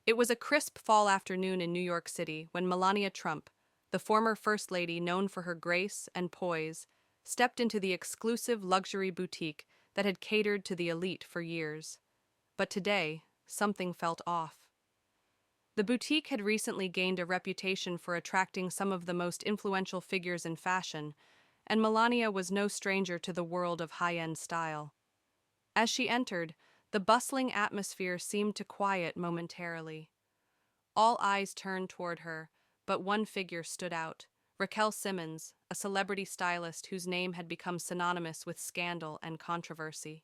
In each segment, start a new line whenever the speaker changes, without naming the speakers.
It was a crisp fall afternoon in New York City when Melania Trump, the former First Lady known for her grace and poise, stepped into the exclusive luxury boutique that had catered to the elite for years. But today, something felt off. The boutique had recently gained a reputation for attracting some of the most influential figures in fashion, and Melania was no stranger to the world of high-end style. As she entered, the bustling atmosphere seemed to quiet momentarily. All eyes turned toward her, but one figure stood out: Raquel Simmons, a celebrity stylist whose name had become synonymous with scandal and controversy.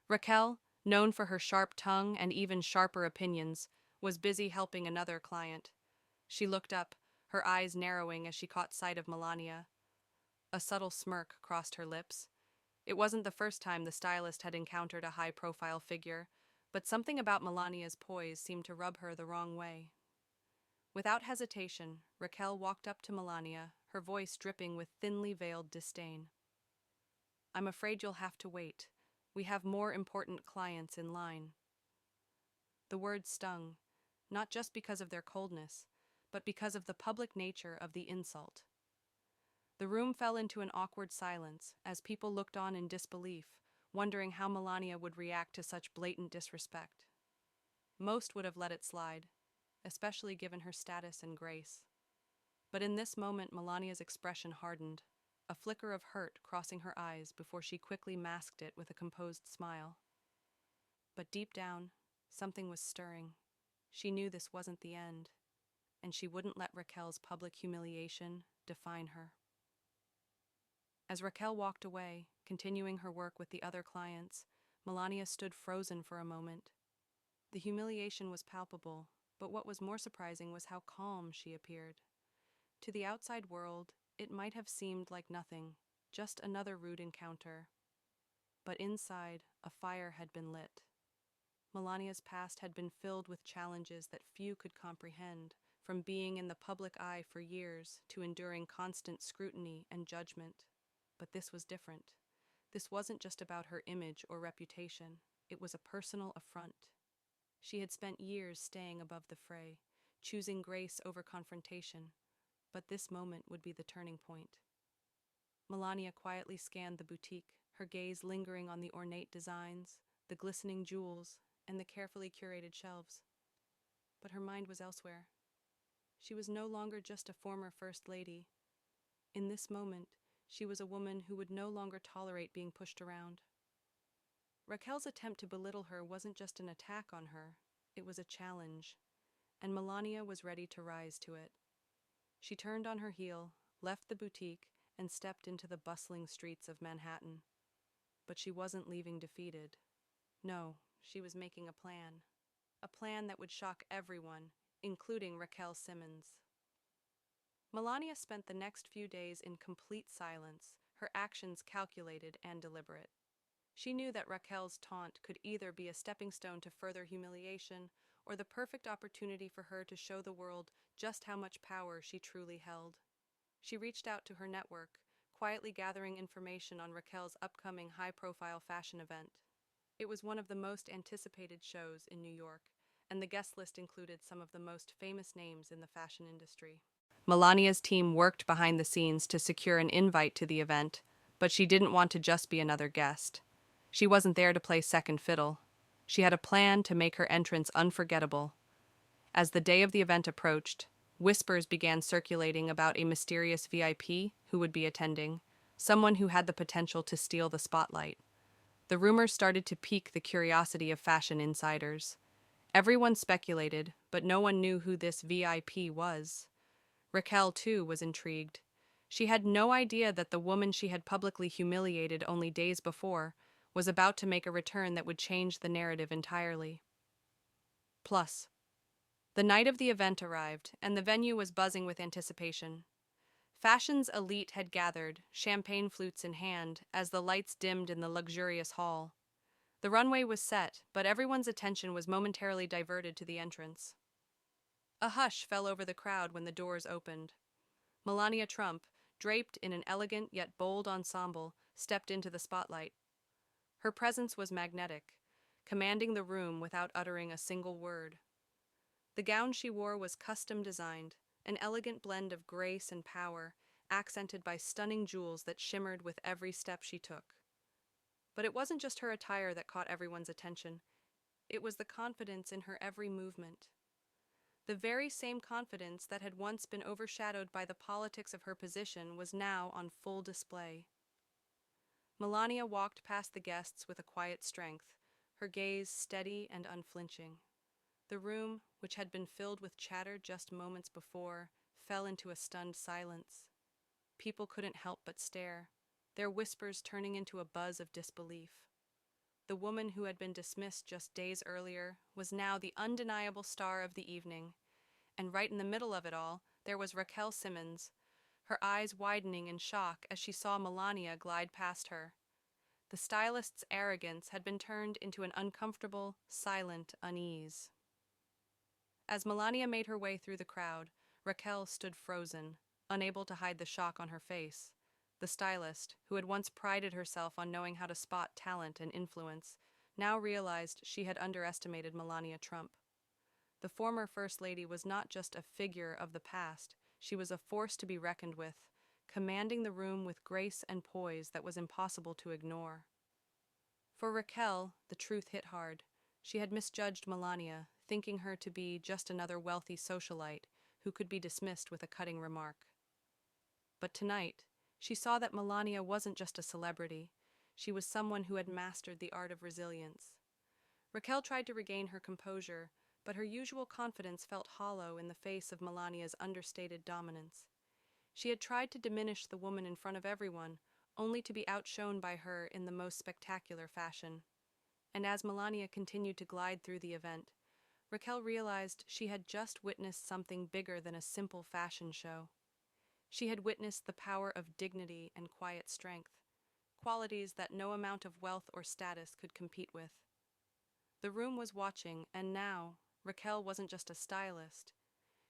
Raquel, known for her sharp tongue and even sharper opinions, was busy helping another client. She looked up, her eyes narrowing as she caught sight of Melania. A subtle smirk crossed her lips. It wasn't the first time the stylist had encountered a high-profile figure, but something about Melania's poise seemed to rub her the wrong way. Without hesitation, Raquel walked up to Melania, her voice dripping with thinly veiled disdain. "I'm afraid you'll have to wait. We have more important clients in line." The words stung, not just because of their coldness, but because of the public nature of the insult. The room fell into an awkward silence as people looked on in disbelief, wondering how Melania would react to such blatant disrespect. Most would have let it slide, especially given her status and grace. But in this moment, Melania's expression hardened, a flicker of hurt crossing her eyes before she quickly masked it with a composed smile. But deep down, something was stirring. She knew this wasn't the end, and she wouldn't let Raquel's public humiliation define her. As Raquel walked away, continuing her work with the other clients, Melania stood frozen for a moment. The humiliation was palpable, but what was more surprising was how calm she appeared. To the outside world, it might have seemed like nothing, just another rude encounter. But inside, a fire had been lit. Melania's past had been filled with challenges that few could comprehend, from being in the public eye for years to enduring constant scrutiny and judgment. But this was different. This wasn't just about her image or reputation. It was a personal affront. She had spent years staying above the fray, choosing grace over confrontation, but this moment would be the turning point. Melania quietly scanned the boutique, her gaze lingering on the ornate designs, the glistening jewels, and the carefully curated shelves. But her mind was elsewhere. She was no longer just a former First Lady. In this moment, she was a woman who would no longer tolerate being pushed around. Raquel's attempt to belittle her wasn't just an attack on her, it was a challenge, and Melania was ready to rise to it. She turned on her heel, left the boutique, and stepped into the bustling streets of Manhattan. But she wasn't leaving defeated. No, she was making a plan that would shock everyone, including Raquel Simmons. Melania spent the next few days in complete silence, her actions calculated and deliberate. She knew that Raquel's taunt could either be a stepping stone to further humiliation or the perfect opportunity for her to show the world just how much power she truly held. She reached out to her network, quietly gathering information on Raquel's upcoming high-profile fashion event. It was one of the most anticipated shows in New York, and the guest list included some of the most famous names in the fashion industry. Melania's team worked behind the scenes to secure an invite to the event, but she didn't want to just be another guest. She wasn't there to play second fiddle. She had a plan to make her entrance unforgettable. As the day of the event approached, whispers began circulating about a mysterious VIP who would be attending, someone who had the potential to steal the spotlight. The rumors started to pique the curiosity of fashion insiders. Everyone speculated, but no one knew who this VIP was. Raquel, too, was intrigued. She had no idea that the woman she had publicly humiliated only days before was about to make a return that would change the narrative entirely. Plus, the night of the event arrived, and the venue was buzzing with anticipation. Fashion's elite had gathered, champagne flutes in hand, as the lights dimmed in the luxurious hall. The runway was set, but everyone's attention was momentarily diverted to the entrance. A hush fell over the crowd when the doors opened. Melania Trump, draped in an elegant yet bold ensemble, stepped into the spotlight. Her presence was magnetic, commanding the room without uttering a single word. The gown she wore was custom designed, an elegant blend of grace and power, accented by stunning jewels that shimmered with every step she took. But it wasn't just her attire that caught everyone's attention. It was the confidence in her every movement. The very same confidence that had once been overshadowed by the politics of her position was now on full display. Melania walked past the guests with a quiet strength, her gaze steady and unflinching. The room, which had been filled with chatter just moments before, fell into a stunned silence. People couldn't help but stare, their whispers turning into a buzz of disbelief. The woman who had been dismissed just days earlier was now the undeniable star of the evening, and right in the middle of it all, there was Raquel Simmons, her eyes widening in shock as she saw Melania glide past her. The stylist's arrogance had been turned into an uncomfortable, silent unease. As Melania made her way through the crowd, Raquel stood frozen, unable to hide the shock on her face. The stylist, who had once prided herself on knowing how to spot talent and influence, now realized she had underestimated Melania Trump. The former First Lady was not just a figure of the past, she was a force to be reckoned with, commanding the room with grace and poise that was impossible to ignore. For Raquel, the truth hit hard. She had misjudged Melania, thinking her to be just another wealthy socialite who could be dismissed with a cutting remark. But tonight, she saw that Melania wasn't just a celebrity. She was someone who had mastered the art of resilience. Raquel tried to regain her composure, but her usual confidence felt hollow in the face of Melania's understated dominance. She had tried to diminish the woman in front of everyone, only to be outshone by her in the most spectacular fashion. And as Melania continued to glide through the event, Raquel realized she had just witnessed something bigger than a simple fashion show. She had witnessed the power of dignity and quiet strength, qualities that no amount of wealth or status could compete with. The room was watching, and now, Raquel wasn't just a stylist.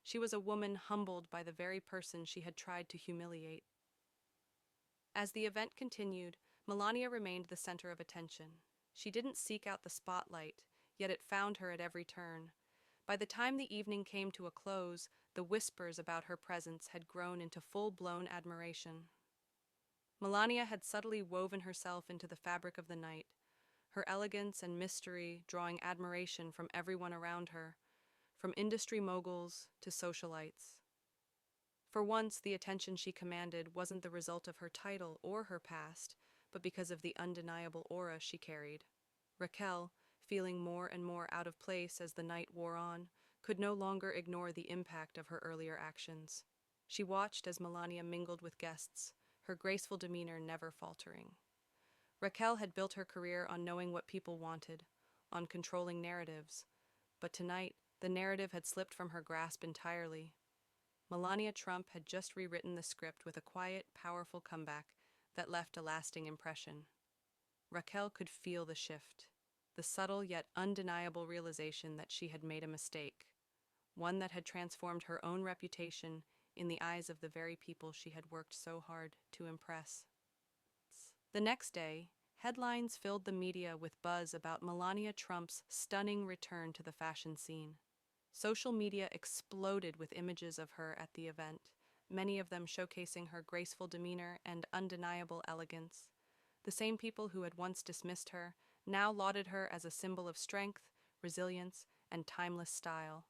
She was a woman humbled by the very person she had tried to humiliate. As the event continued, Melania remained the center of attention. She didn't seek out the spotlight, yet it found her at every turn. By the time the evening came to a close, the whispers about her presence had grown into full-blown admiration. Melania had subtly woven herself into the fabric of the night, her elegance and mystery drawing admiration from everyone around her, from industry moguls to socialites. For once, the attention she commanded wasn't the result of her title or her past, but because of the undeniable aura she carried. Raquel, feeling more and more out of place as the night wore on, could no longer ignore the impact of her earlier actions. She watched as Melania mingled with guests, her graceful demeanor never faltering. Raquel had built her career on knowing what people wanted, on controlling narratives, but tonight the narrative had slipped from her grasp entirely. Melania Trump had just rewritten the script with a quiet, powerful comeback that left a lasting impression. Raquel could feel the shift, the subtle yet undeniable realization that she had made a mistake, one that had transformed her own reputation in the eyes of the very people she had worked so hard to impress. The next day, headlines filled the media with buzz about Melania Trump's stunning return to the fashion scene. Social media exploded with images of her at the event, many of them showcasing her graceful demeanor and undeniable elegance. The same people who had once dismissed her now lauded her as a symbol of strength, resilience, and timeless style.